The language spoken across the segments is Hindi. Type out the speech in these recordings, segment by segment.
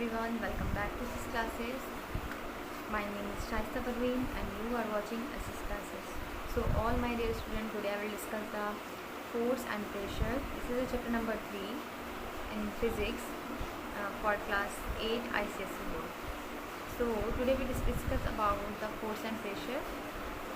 everyone, welcome back to SIS classes. My name is Shaista Parveen and you are watching SIS classes. So all my dear students, today I will discuss the force and pressure. This is the chapter number 3 in physics for class 8 ICSE board. So today we discuss about the force and pressure,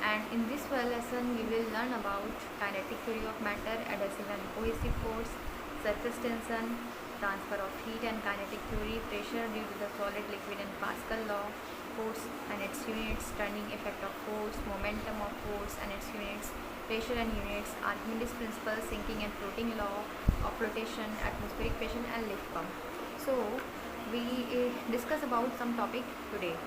and in this lesson we will learn about kinetic theory of matter, adhesive and cohesive force, surface tension, transfer of heat and kinetic theory, pressure due to the solid, liquid and Pascal law, force and its units, turning effect of force, momentum of force and its units, pressure and units, Archimedes principle, sinking and floating law of flotation, atmospheric pressure and lift pump. So we discuss about some topic today.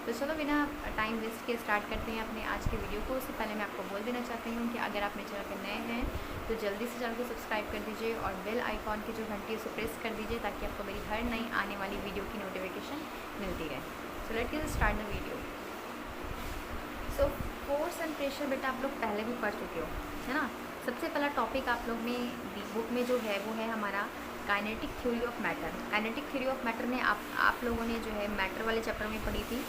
तो चलो बिना टाइम वेस्ट के स्टार्ट करते हैं अपने आज के वीडियो को। उससे पहले मैं आपको बोल देना चाहती हूँ कि अगर आप मेरे चैनल पर नए हैं तो जल्दी से चैनल को सब्सक्राइब कर दीजिए और बेल आइकॉन की जो घंटी है उसे प्रेस कर दीजिए ताकि आपको मेरी हर नई आने वाली वीडियो की नोटिफिकेशन मिलती रहे। So let's get start the video. So force and pressure बेटा आप लोग पहले भी पढ़ चुके हो, है ना। सबसे पहला टॉपिक आप लोग में बुक में जो है वो है हमारा kinetic theory of matter. Kinetic theory of matter में आप लोगों ने जो है मैटर वाले चैप्टर में पढ़ी थी,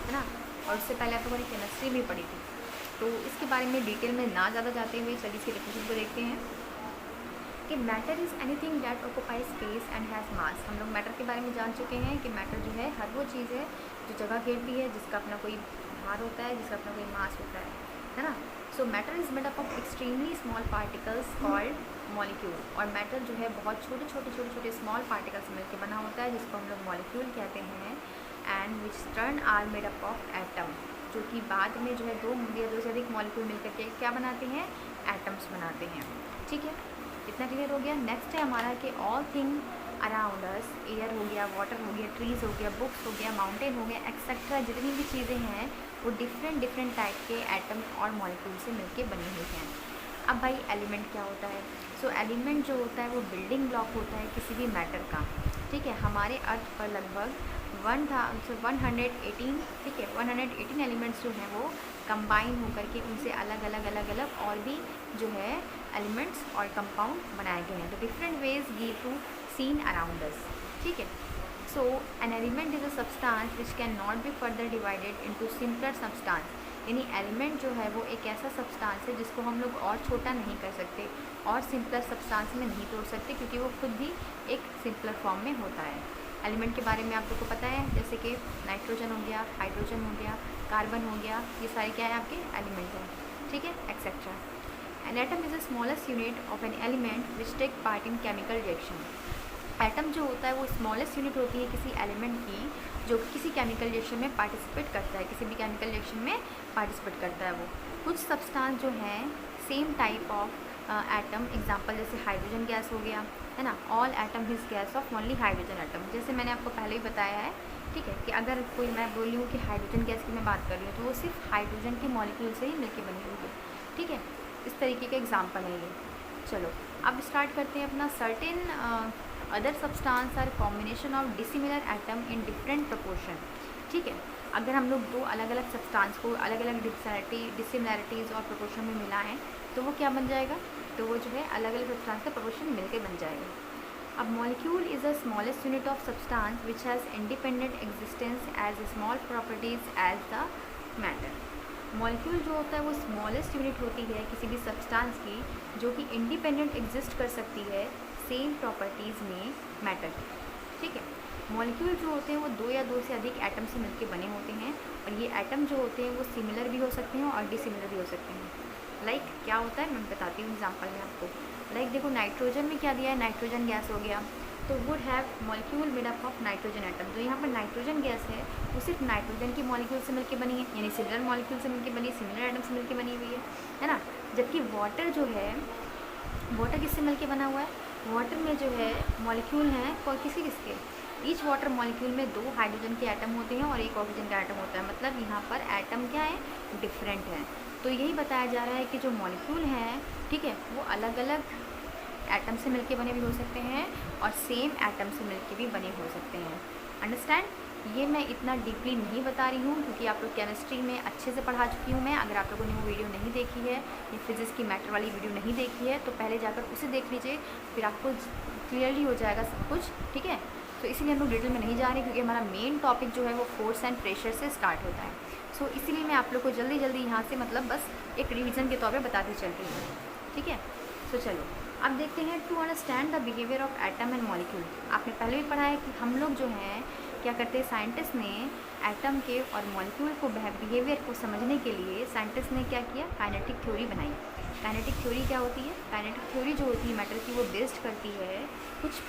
है ना, और उससे पहले आप लोगों ने केमिस्ट्री भी पढ़ी थी। तो इसके बारे में डिटेल में ना ज़्यादा जाते हुए चलिए इसके डेफिनेशन को देखते हैं कि matter is anything that occupy space and has मास। हम लोग मैटर के बारे में जान चुके हैं कि मैटर जो है हर वो चीज़ है जो जगह घेरती है, जिसका अपना कोई भार होता है, जिसका अपना कोई मास होता है ना। सो matter is made up of extremely small particles called molecule. और मैटर जो है बहुत छोटे स्मॉल पार्टिकल्स मिलकर बना होता है जिसको हम लोग मॉलिक्यूल कहते हैं। And which turn are made up of atom, जो कि बाद में जो है दो से अधिक मॉलिक्यूल मिलकर के क्या बनाते हैं, एटम्स बनाते हैं। ठीक है, इतना क्लियर हो गया। नेक्स्ट है हमारा कि all thing around us, air हो गया, वाटर हो गया, ट्रीज़ हो गया, बुक्स हो गया, माउंटेन हो गया, एक्सेट्रा जितनी भी चीज़ें हैं वो डिफरेंट टाइप के एटम और मॉलिक्यूल से मिलके बनी हुई हैं। अब भाई एलिमेंट क्या होता है? सो एलिमेंट जो होता है वो बिल्डिंग ब्लॉक होता है किसी भी मैटर का। ठीक है, हमारे अर्थ पर लगभग 118, ठीक है, 118 एलिमेंट्स जो हैं वो कंबाइन होकर के उनसे अलग अलग और भी जो है एलिमेंट्स और कंपाउंड बनाए गए हैं। तो different ways give to seen around us. ठीक है, so an element is a substance which can not be further divided into simpler substance. यानी एलिमेंट जो है वो एक ऐसा सब्सटेंस है जिसको हम लोग और छोटा नहीं कर सकते और सिंपलर सब्सटेंस में नहीं तोड़ सकते, क्योंकि वो खुद भी एक सिंपलर फॉर्म में होता है। एलिमेंट के बारे में आप लोग को पता है, जैसे कि नाइट्रोजन हो गया, हाइड्रोजन हो गया, कार्बन हो गया, ये सारे क्या है आपके एलिमेंट हैं। ठीक है, etcetera. An atom is the smallest unit of an element which take part in chemical reaction. Atom जो होता है वो स्मॉलेस्ट यूनिट होती है किसी एलिमेंट की जो किसी केमिकल रिएक्शन में पार्टिसिपेट करता है, किसी भी केमिकल रिएक्शन में पार्टिसिपेट करता है वो। कुछ सब्सटेंस जो हैं same type of atom, example जैसे हाइड्रोजन गैस हो गया, है ना, all atom is gas off only hydrogen atom. जैसे मैंने आपको पहले ही बताया है, ठीक है, कि अगर कोई मैं बोल रही हूँ कि हाइड्रोजन गैस की मैं बात कर रही हूँ तो वो सिर्फ हाइड्रोजन के मॉलिक्यूल से ही मिलकर बनी हुई है। ठीक है, इस तरीके का एग्जाम्पल है ये। चलो अब स्टार्ट करते हैं अपना। Certain other substance are combination of dissimilar atom in different proportion. ठीक है, अगर हम लोग दो अलग अलग सब्सटेंस को अलग अलग डिसिमिलैरिटीज़ और प्रोपोर्शन में मिलाएं तो वो क्या बन जाएगा, तो वो जो है अलग अलग सब्सटेंस का प्रोपोर्शन मिलके बन जाएगा। अब molecule is the smallest unit of substance which has independent existence as small properties as the matter. Molecule जो होता है वो स्मॉलेस्ट यूनिट होती है किसी भी सब्सटेंस की जो कि इंडिपेंडेंट एग्जिस्ट कर सकती है सेम प्रॉपर्टीज़ में मैटर। ठीक है, मॉलिक्यूल जो होते हैं वो दो या दो से अधिक एटम से मिलकर बने होते हैं और ये एटम जो होते हैं वो सिमिलर भी हो सकते हैं और डिसिमिलर भी हो सकते हैं। लाइक क्या होता है मैं बताती हूँ एग्जांपल में आपको। लाइक देखो नाइट्रोजन में क्या दिया है, नाइट्रोजन गैस हो गया, तो would have molecule made up of nitrogen atom. तो यहाँ पर नाइट्रोजन गैस है वो सिर्फ नाइट्रोजन की मॉलिक्यूल से मिलकर बनी है, यानी सिमिलर मॉलिक्यूल से मिलकर बनी, सिमिलर एटम से मिलकर बनी हुई है ना। जबकि वाटर जो है, वाटर किससे मिलकर बना हुआ है, वाटर में जो है मॉलिक्यूल हैं किसके, ईच वाटर मॉलिक्यूल में दो हाइड्रोजन के एटम होते हैं और एक ऑक्सीजन का एटम होता है। मतलब यहाँ पर एटम क्या है, डिफरेंट है। तो यही बताया जा रहा है कि जो मॉलिक्यूल हैं, ठीक है, वो अलग अलग एटम से मिलके बने भी हो सकते हैं और सेम एटम से मिलके भी बने हो सकते हैं। अंडरस्टैंड? ये मैं इतना डीपली नहीं बता रही हूँ क्योंकि आप लोग केमिस्ट्री में अच्छे से पढ़ा चुकी हूँ मैं। अगर आप लोगों ने वो वीडियो नहीं देखी है, ये फिज़िक्स की मैटर वाली वीडियो नहीं देखी है, तो पहले जाकर उसे देख लीजिए, फिर आपको क्लियरली हो जाएगा सब कुछ। ठीक है, तो इसीलिए हम लोग डिटेल में नहीं जा रहे क्योंकि हमारा मेन टॉपिक जो है वो फोर्स एंड प्रेशर से स्टार्ट होता है। सो इसीलिए मैं आप लोग को जल्दी जल्दी यहाँ से मतलब बस एक रिवीजन के तौर पे बताते चलती हूँ, ठीक है। सो चलो अब देखते हैं to understand the behaviour of atom and molecule. आपने पहले भी पढ़ा है कि हम लोग जो हैं क्या करते हैं, साइंटिस्ट ने एटम के और मॉलिक्यूल को बिहेवियर को समझने के लिए साइंटिस्ट ने क्या किया, काइनेटिक थ्योरी बनाई। काइनेटिक थ्योरी क्या होती है, काइनेटिक थ्योरी जो होती है मैटर की वो बेस्ड करती है कुछ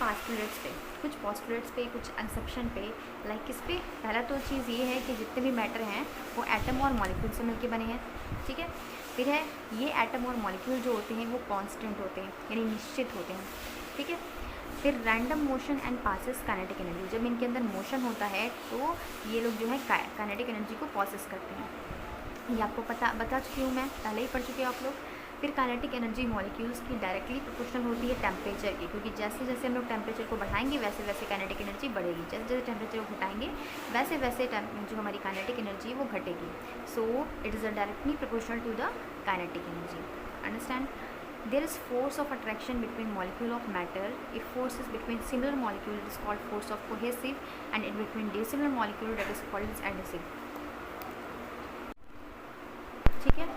पोस्टुलेट्स पे, कुछ असम्पशन पे। लाइक किस पे, पहला तो चीज़ ये है कि जितने भी मैटर हैं वो एटम और मॉलिक्यूल से मिलके बने हैं, ठीक है। फिर है ये एटम और मॉलिक्यूल जो होते हैं वो कांस्टेंट होते हैं यानी निश्चित होते हैं, ठीक है। फिर random motion and passes kinetic energy, जब इनके अंदर मोशन होता है तो ये लोग जो है काइनेटिक एनर्जी को प्रोसेस करते हैं। ये आपको बता चुकी हूँ मैं, पहले ही पढ़ चुके हैं आप लोग। फिर काइनेटिक एनर्जी मॉलिक्यूल्स की डायरेक्टली प्रोपोर्शनल होती है टेम्परेचर की, क्योंकि जैसे जैसे हम लोग टेम्परेचर को बढ़ाएंगे वैसे वैसे काइनेटिक एनर्जी बढ़ेगी, जैसे जैसे टेम्परेचर को घटाएंगे वैसे वैसे जो हमारी काइनेटिक एनर्जी है वो घटेगी। So it is directly proportional to the kinetic energy. Understand? There is force of attraction between molecule of matter. If force is between similar molecule, it is called force of cohesive, and in between dissimilar molecule, that is called adhesive. ठीक है।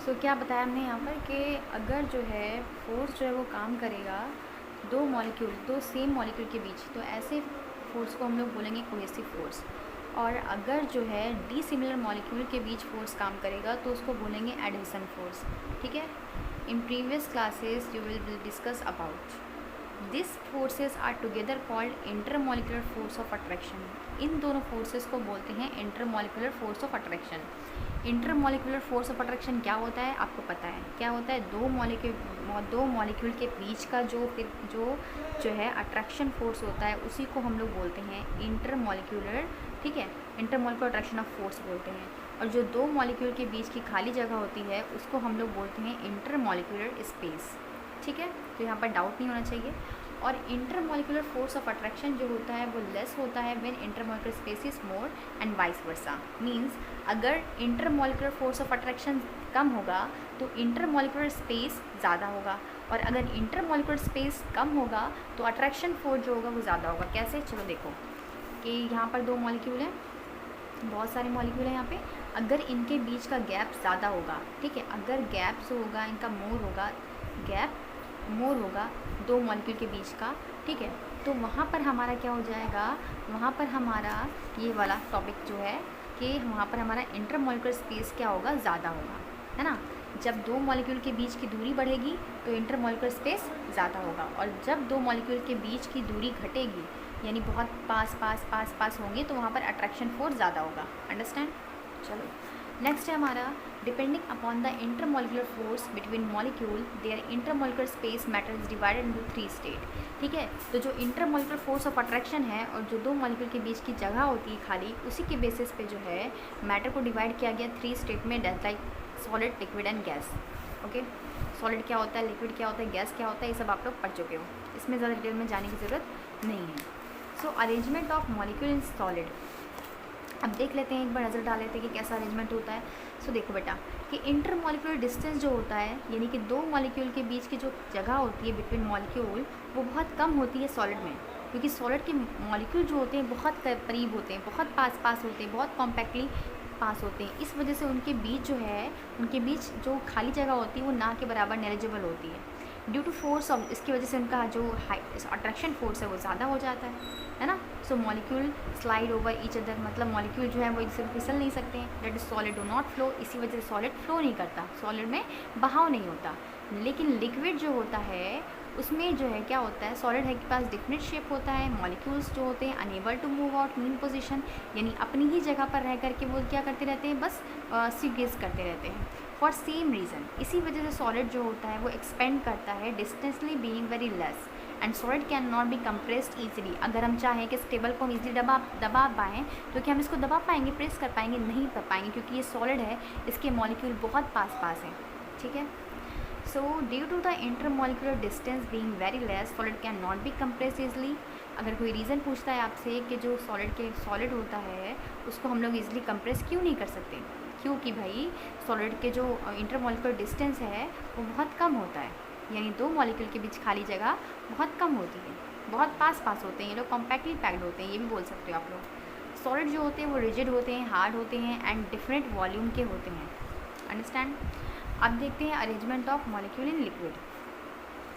सो क्या बताया हमने यहाँ पर कि अगर जो है फोर्स जो है वो काम करेगा दो सेम मॉलिक्यूल के बीच, तो ऐसे फोर्स को हम लोग बोलेंगे कोहेसिव फोर्स। और अगर जो है डिसिमिलर मॉलिक्यूल के बीच फोर्स काम करेगा तो उसको बोलेंगे एडहेसन फोर्स, ठीक है। In previous classes you will discuss about these forces are together called intermolecular force of attraction. इन दोनों फोर्सेस को बोलते हैं intermolecular force of attraction. Intermolecular force of attraction क्या होता है आपको पता है, क्या होता है, दो मॉलिक्यूल के बीच का जो है अट्रैक्शन फोर्स होता है उसी को हम लोग बोलते हैं इंटरमोलिकुलर, ठीक है, इंटरमोलिकुलर अट्रैक्शन ऑफ फोर्स बोलते हैं। और जो दो मॉलिक्यूल के बीच की खाली जगह होती है उसको हम लोग बोलते हैं इंटरमोलिकुलर स्पेस, ठीक है। तो यहाँ पर डाउट नहीं होना चाहिए। और इंटरमोलिकुलर फोर्स ऑफ अट्रैक्शन जो होता है वो लेस होता है when intermolecular space is more and vice versa. Means अगर इंटरमोलिकुलर फोर्स ऑफ अट्रैक्शन कम होगा तो इंटरमोलिकुलर स्पेस ज़्यादा होगा, और अगर इंटरमोलिकुलर स्पेस कम होगा तो अट्रैक्शन फोर्स जो होगा वो ज़्यादा होगा। कैसे, चलो देखो कि यहाँ पर दो मॉलिक्यूल हैं, बहुत सारे मॉलिक्यूल हैं यहाँ पे। अगर इनके बीच का गैप ज़्यादा होगा, ठीक है, अगर गैप जो होगा इनका गैप मोर होगा दो मॉलिक्यूल के बीच का, ठीक है, तो वहाँ पर हमारा क्या हो जाएगा, वहाँ पर हमारा ये वाला टॉपिक जो है कि वहाँ पर हमारा इंटरमॉलिक्यूलर स्पेस क्या होगा, ज़्यादा होगा, है ना। जब दो मॉलिक्यूल के बीच की दूरी बढ़ेगी तो इंटरमॉलिक्यूलर स्पेस ज़्यादा होगा, और जब दो मॉलिक्यूल के बीच की दूरी घटेगी यानी बहुत पास होंगे तो वहाँ पर अट्रैक्शन फोर्स ज़्यादा होगा। अंडरस्टैंड? चलो नेक्स्ट है हमारा depending upon the intermolecular force between molecule their intermolecular space matter is divided into 3 state, ठीक है। तो जो इंटरमोलिकुलर फोर्स ऑफ अट्रैक्शन है और जो दो मॉलिक्यूल के बीच की जगह होती है खाली, उसी के बेसिस पे जो है मैटर को डिवाइड किया गया 3 स्टेट में, that like solid, liquid and gas. Okay, solid क्या होता है, लिक्विड क्या होता है, गैस क्या होता है, ये सब आप लोग पढ़ चुके हो, इसमें ज़्यादा डिटेल में जाने की ज़रूरत नहीं है। So arrangement of molecule in solid, अब देख लेते हैं, एक बार नज़र डाल लेते हैं कि कैसा अरेंजमेंट होता है। सो देखो बेटा कि इंटरमॉलिक्यूलर डिस्टेंस जो होता है यानी कि दो मॉलिक्यूल के बीच की जो जगह होती है बिटवीन मॉलिक्यूल वो बहुत कम होती है सॉलिड में, क्योंकि सॉलिड के मॉलिक्यूल जो होते हैं बहुत करीब होते हैं, बहुत पास होते हैं, बहुत कॉम्पैक्टली पास होते हैं। इस वजह से उनके बीच जो खाली जगह होती है वो ना के बराबर नेग्लिजिबल होती है ड्यू टू फोर्स ऑफ, इसकी वजह से उनका जो अट्रैक्शन फोर्स है वो ज़्यादा हो जाता है ना। So molecule slide over each other, मतलब मॉलिक्यूल जो है वो एक दूसरे फिसल नहीं सकते हैं। That is solid do not flow, इसी वजह से सॉलिड फ्लो नहीं करता, सॉलिड में बहाव नहीं होता। लेकिन लिक्विड जो होता है उसमें जो है क्या होता है, सॉलिड है के पास डिफरेंट शेप होता है, मॉलिक्यूल्स जो होते हैं unable to move out mean position, यानी अपनी ही जगह पर रह करके वो क्या करते रहते हैं, बस सीग्रेस करते रहते हैं फॉर सेम रीज़न। इसी वजह से सॉलिड जो होता है वो एक्सपेंड करता है distance being very less, and solid can not be compressed easily. अगर हम चाहें कि इस टेबल को हम ईजिली दबा पाएँ तो क्या हम इसको दबा पाएंगे, प्रेस कर पाएंगे, नहीं कर पाएंगे, क्योंकि ये सॉलिड है, इसके मॉलिक्यूल बहुत पास हैं, ठीक है। So due to the intermolecular distance being very less, solid can not be compressed easily. अगर कोई रीज़न पूछता है आपसे कि जो सॉलिड होता है उसको हम लोग ईजिली कंप्रेस क्यों नहीं कर सकते, क्योंकि भाई सॉलिड के जो इंटरमोलिकुलर डिस्टेंस है वो बहुत कम होता है, यानी दो मॉलिक्यूल के बीच खाली जगह बहुत कम होती है, बहुत पास पास होते हैं ये लोग, कॉम्पैक्टली पैक्ड होते हैं, ये भी बोल सकते हो आप लोग। सॉलिड जो होते हैं वो रिजिड होते हैं, हार्ड होते हैं एंड डिफरेंट वॉल्यूम के होते हैं। अंडरस्टैंड। अब देखते हैं arrangement of molecule in liquid.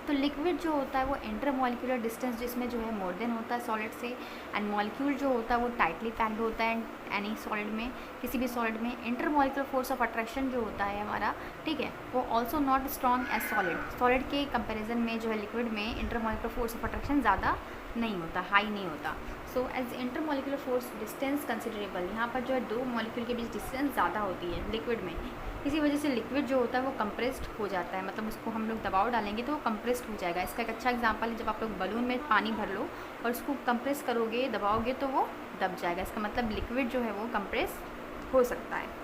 तो लिक्विड जो होता है वो इंटर मॉलिक्यूलर डिस्टेंस जिसमें जो है मोर देन होता है सॉलिड से, एंड मॉलिक्यूल जो होता है वो टाइटली पैक्ड होता है एनी सॉलिड में, किसी भी सॉलिड में। Intermolecular force of attraction जो होता है हमारा, ठीक है, वो also not strong as solid. Solid के कंपेरिजन में जो है लिक्विड में intermolecular force of attraction ज़्यादा नहीं होता, हाई नहीं होता। So as intermolecular force distance considerable, यहाँ पर जो है दो मॉलिक्यूल के बीच डिस्टेंस ज़्यादा होती है लिक्विड में, इसी वजह से लिक्विड जो होता है वो कंप्रेस्ड हो जाता है, मतलब उसको हम लोग दबाव डालेंगे तो वो कंप्रेस्ड हो जाएगा। इसका एक अच्छा एग्जांपल है, जब आप लोग बलून में पानी भर लो और उसको कंप्रेस करोगे, दबाओगे तो वो दब जाएगा, इसका मतलब लिक्विड जो है वो कंप्रेस हो सकता है।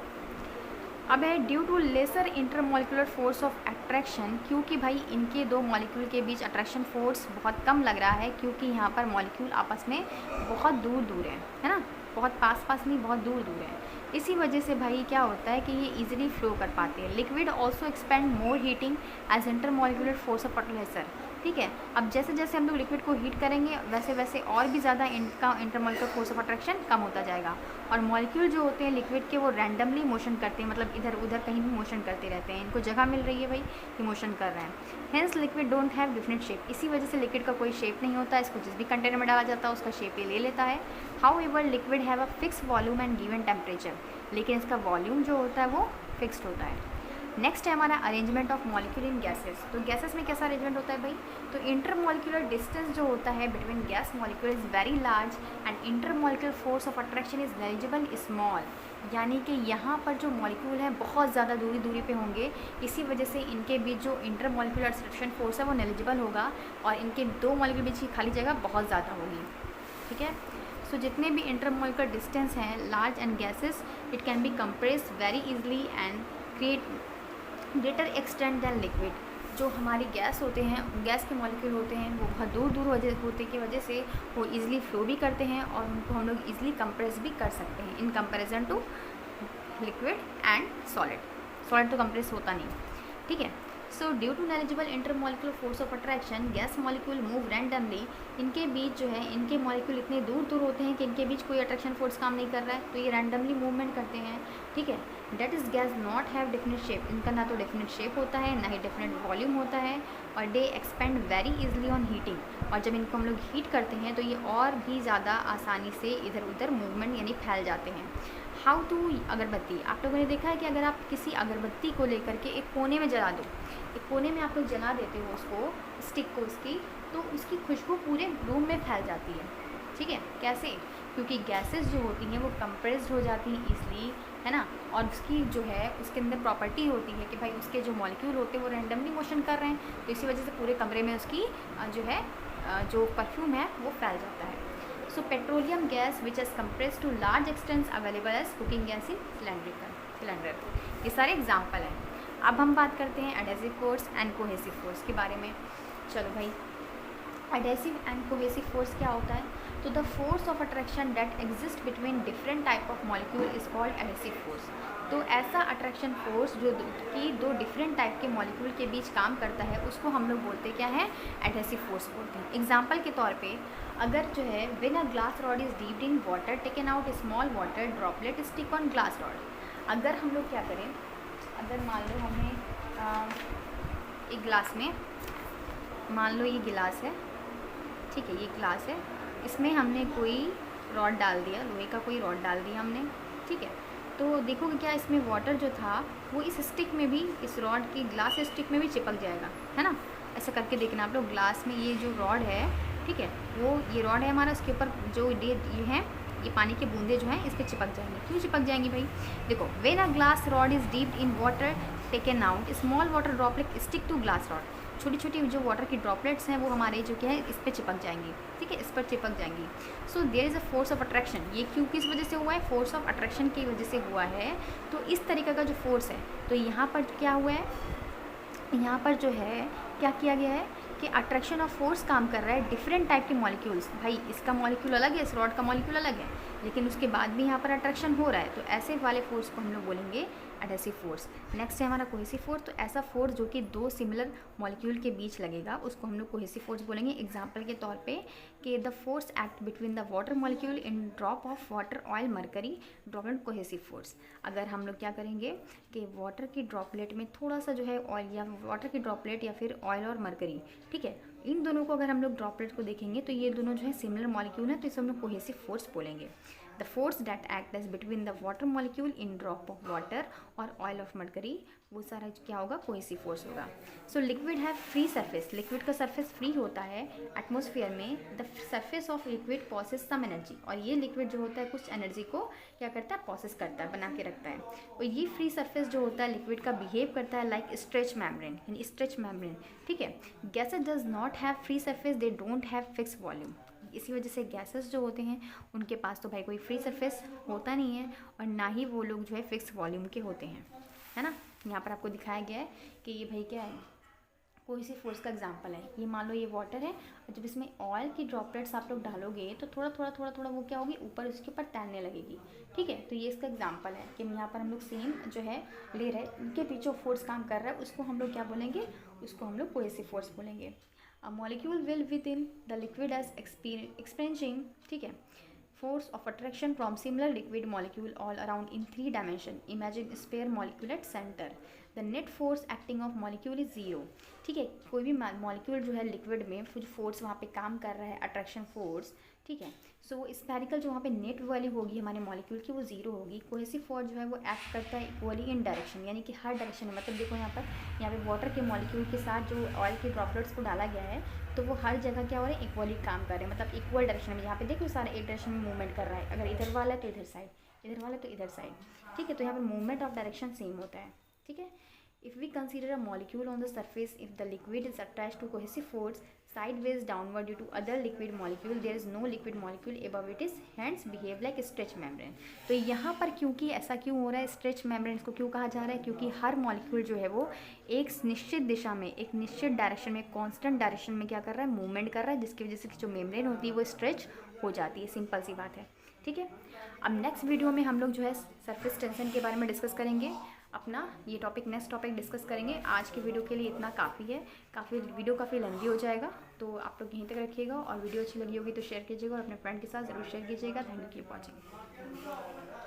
अब है due to lesser intermolecular force of attraction, क्योंकि भाई इनके दो मॉलिक्यूल के बीच अट्रैक्शन फोर्स बहुत कम लग रहा है, क्योंकि यहाँ पर मॉलिक्यूल आपस में बहुत दूर दूर है ना, बहुत पास पास नहीं, बहुत दूर दूर है। इसी वजह से भाई क्या होता है कि ये इजीली फ्लो कर पाते हैं। Liquid also expand more heating as intermolecular force of attraction, ठीक है। अब जैसे जैसे हम लोग लिक्विड को हीट करेंगे वैसे वैसे और भी ज़्यादा इनका इंटरमॉलिक्यूलर फोर्स ऑफ अट्रैक्शन कम होता जाएगा, और मॉलिक्यूल जो होते हैं लिक्विड के वो रैंडमली मोशन करते हैं, मतलब इधर उधर कहीं भी मोशन करते रहते हैं, इनको जगह मिल रही है भाई ये मोशन कर रहे हैं। Hence liquid don't have different shape, इसी वजह से लिक्विड का कोई शेप नहीं होता, इसको जिस भी कंटेनर में डाला जाता है उसका शेप ये ले लेता है। How ever liquid have a fix volume and given temperature, लेकिन इसका वॉल्यूम जो होता है वो फिक्स्ड होता है। नेक्स्ट है हमारा arrangement of molecule in gases. तो गैसेस में कैसा अरेंजमेंट होता है भाई, तो इंटरमॉलिक्यूलर डिस्टेंस जो होता है between gas molecule is very large and intermolecular force of attraction is negligible small, यानी कि यहाँ पर जो मॉलिक्यूल हैं बहुत ज़्यादा दूरी दूरी पे होंगे, इसी वजह से इनके बीच जो इंटरमॉलिक्यूलर अट्रैक्शन फोर्स है वो नेग्लिजिबल होगा, और इनके दो मॉलिक्यूल बीच की खाली जगह बहुत ज़्यादा होगी, ठीक है। सो जितने भी इंटरमॉलिक्यूलर डिस्टेंस हैं large and gases, it can be compress very easily and create greater extent than liquid. जो हमारी गैस होते हैं, गैस के मॉलिक्यूल होते हैं वो बहुत दूर दूर होते की वजह से वो इजीली फ्लो भी करते हैं और उनको हम लोग इजीली कंप्रेस भी कर सकते हैं in comparison to liquid and solid. Solid तो कंप्रेस होता नहीं, ठीक है। So due to negligible intermolecular force of attraction gas molecule move randomly, इनके बीच जो है इनके मॉलिक्यूल इतने दूर दूर होते हैं कि इनके बीच कोई अट्रैक्शन फोर्स काम नहीं कर रहा है, तो ये रैंडमली मूवमेंट करते हैं, ठीक है। That is gas not have definite shape, इनका ना तो डेफिनेट शेप होता है ना ही डेफिनेट वॉल्यूम होता है, और they expand very easily on heating, और जब इनको हम लोग हीट करते हैं तो ये और भी ज़्यादा आसानी से इधर उधर मूवमेंट यानी फैल जाते हैं। हाउ टू अगरबत्ती, आप लोगों ने देखा है कि अगर आप किसी अगरबत्ती को लेकर के एक कोने में जला दो, एक कोने में आप लोग जला देते हो उसको, स्टिक को उसकी, तो उसकी खुशबू पूरे रूम में फैल जाती है, ठीक है। कैसे, क्योंकि गैसेस जो होती हैं वो कंप्रेस्ड हो जाती हैं ईजली, है ना, और उसकी जो है उसके अंदर प्रॉपर्टी होती है कि भाई उसके जो मॉलिक्यूल होते हैं वो रैंडमली मोशन कर रहे हैं, तो इसी वजह से पूरे कमरे में उसकी जो है जो परफ्यूम है वो फैल जाता है। So petroleum gas which is compressed to large extents available as cooking gas in cylinder, ये सारे एग्जाम्पल हैं। अब हम बात करते हैं adhesive force and cohesive force के बारे में। चलो भाई, एडहेसिव एंड कोहेसिव फोर्स क्या होता है, तो the force of attraction that exist between different type of molecule is called adhesive force. तो ऐसा अट्रैक्शन फोर्स जो कि दो डिफरेंट टाइप के मॉलिक्यूल के बीच काम करता है उसको हम लोग बोलते क्या है, एडहेसिव फोर्स बोलते हैं। एग्जाम्पल के तौर पे अगर जो है when a glass rod is dipped in water taken out small water droplet stick on glass rod. अगर हम लोग क्या करें, अगर मान लो हमें एक ग्लास में, मान लो ये गिलास है, ठीक है, ये ग्लास है, इसमें हमने कोई रॉड डाल दिया, लोहे का कोई रॉड डाल दिया हमने, ठीक है। तो देखोगे क्या इसमें वाटर जो था वो इस स्टिक में भी, इस रॉड की ग्लास स्टिक में भी चिपक जाएगा, है ना। ऐसा करके देखना आप लोग, ग्लास में ये जो रॉड है, ठीक है, वो ये रॉड है हमारा, उसके ऊपर जो ये है, ये पानी की बूंदें जो हैं इस पर चिपक जाएंगी। क्यों चिपक जाएंगी भाई, देखो, when a glass rod is dipped in water taken out small water droplet stick to glass rod, छोटी छोटी जो वाटर की ड्रॉपलेट्स हैं वो हमारे जो क्या है इस पर चिपक जाएंगी, ठीक है, इस पर चिपक जाएंगी। So there is a force of attraction, ये क्यों किस वजह से हुआ है, फोर्स ऑफ अट्रैक्शन की वजह से हुआ है। तो इस तरीके का जो फोर्स है, तो यहाँ पर क्या हुआ है, यहाँ पर जो है क्या किया गया है कि अट्रैक्शन ऑफ फोर्स काम कर रहा है डिफरेंट टाइप के मॉलिक्यूल्स। भाई इसका मॉलिक्यूल अलग है, इस रॉड का मॉलिक्यूल अलग है, लेकिन उसके बाद भी यहाँ पर अट्रैक्शन हो रहा है, तो ऐसे वाले फोर्स को हम लोग बोलेंगे एडहेसिव फोर्स। नेक्स्ट है हमारा कोहेसिव फोर्स। तो ऐसा फोर्स जो कि दो सिमिलर मॉलिक्यूल के बीच लगेगा उसको हम लोग कोहेसिव फोर्स बोलेंगे। एग्जाम्पल के तौर पे कि the force act between the water molecule in drop of water oil mercury droplet cohesive force. अगर हम लोग क्या करेंगे कि वाटर की ड्रॉपलेट में थोड़ा सा जो है ऑयल या वाटर की ड्रॉपलेट या फिर ऑयल और मरकरी, ठीक है, इन दोनों को अगर हम लोग ड्रॉपलेट को देखेंगे तो ये दोनों जो है सिमिलर मॉलिक्यूल है, तो इसे हम लोग कोहेसिव फोर्स बोलेंगे। The force that act as between the water molecule in drop of water और ऑयल ऑफ मरकरी, वो सारा क्या होगा, कोहेसिव फोर्स होगा। सो लिक्विड है फ्री सरफेस, लिक्विड का सरफेस फ्री होता है एटमॉस्फेयर में। The surface of liquid possess some energy, और ये लिक्विड जो होता है कुछ एनर्जी को क्या करता है, पॉसेस करता है, बना के रखता है। और ये फ्री सरफेस जो होता है लिक्विड का बिहेव करता है लाइक स्ट्रेच मेम्ब्रेन, यानी स्ट्रेच मेम्ब्रेन, ठीक है। Gases does not have free surface, they don't have fix volume. इसी वजह से गैसेस जो होते हैं उनके पास तो भाई कोई फ्री सरफेस होता नहीं है, और ना ही वो लोग जो है फिक्स वॉल्यूम के होते हैं, है ना। यहाँ पर आपको दिखाया गया है कि ये भाई क्या है, कोहेसिव फोर्स का एग्जांपल है। ये मान लो ये वाटर है, और जब इसमें ऑयल की ड्रॉपलेट्स आप लोग डालोगे तो थोड़ा थोड़ा थोड़ा थोड़ा वो क्या होगी, ऊपर उसके ऊपर तैरने लगेगी, ठीक है। तो ये इसका एग्जांपल है कि यहाँ पर हम लोग सेम जो है ले रहे हैं, उनके पीछे फोर्स काम कर रहा है, उसको हम लोग क्या बोलेंगे, उसको हम लोग कोहेसिव फोर्स बोलेंगे। A molecule will within the liquid as experiencing, ठीक है, force of attraction from similar liquid molecule all around in 3 dimension. Imagine sphere molecule at center. The net force acting of molecule is 0, ठीक है। कोई भी मॉलिक्यूल जो है लिक्विड में जो फोर्स वहाँ पे काम कर रहा है, अट्रैक्शन फोर्स, ठीक है। सो स्फेरिकल जो वहाँ पे नेट वैल्यू होगी हमारे मॉलिक्यूल की वो 0 होगी। कोहेसिव फोर्स जो है वो एक्ट करता है इक्वली इन डायरेक्शन, यानी कि हर डायरेक्शन में, मतलब देखो यहाँ पे वाटर के मॉलिक्यूल के साथ जो ऑयल के ड्रॉपलेट्स को डाला गया है तो वो हर जगह क्या हो रहा है, इक्वली काम कर रहे हैं, मतलब इक्वल डायरेक्शन में। यहाँ पे देखो सारा एक डायरेक्शन में मूवमेंट कर रहा है, अगर इधर वाला है तो इधर साइड, इधर वाला है तो इधर साइड, ठीक है। तो यहाँ पर मूवमेंट ऑफ डायरेक्शन सेम होता है, ठीक है। If we consider a molecule on the surface, if the liquid is attached to cohesive force sideways downward due to other liquid molecule, there is no liquid molecule above it, is hence behave like stretch membrane. तो यहाँ पर क्योंकि ऐसा क्यों हो रहा है, स्ट्रेच मेम्ब्रेन इसको क्यों कहा जा रहा है, क्योंकि हर मॉलिक्यूल जो है वो एक निश्चित दिशा में, एक निश्चित डायरेक्शन में, कॉन्स्टेंट डायरेक्शन में क्या कर रहा है, मूवमेंट कर रहा है, जिसकी वजह से जो मेम्ब्रेन होती है वो स्ट्रेच हो जाती है। सिंपल सी बात है, ठीक है। अब नेक्स्ट वीडियो में हम लोग जो है सरफेस टेंशन के बारे में डिस्कस करेंगे, अपना ये टॉपिक नेक्स्ट टॉपिक डिस्कस करेंगे। आज के वीडियो के लिए इतना काफ़ी है, वीडियो काफ़ी लंबी हो जाएगा, तो आप लोग यहीं तक रखिएगा। और वीडियो अच्छी लगी होगी तो शेयर कीजिएगा और अपने फ्रेंड के साथ ज़रूर शेयर कीजिएगा। Thank you for watching.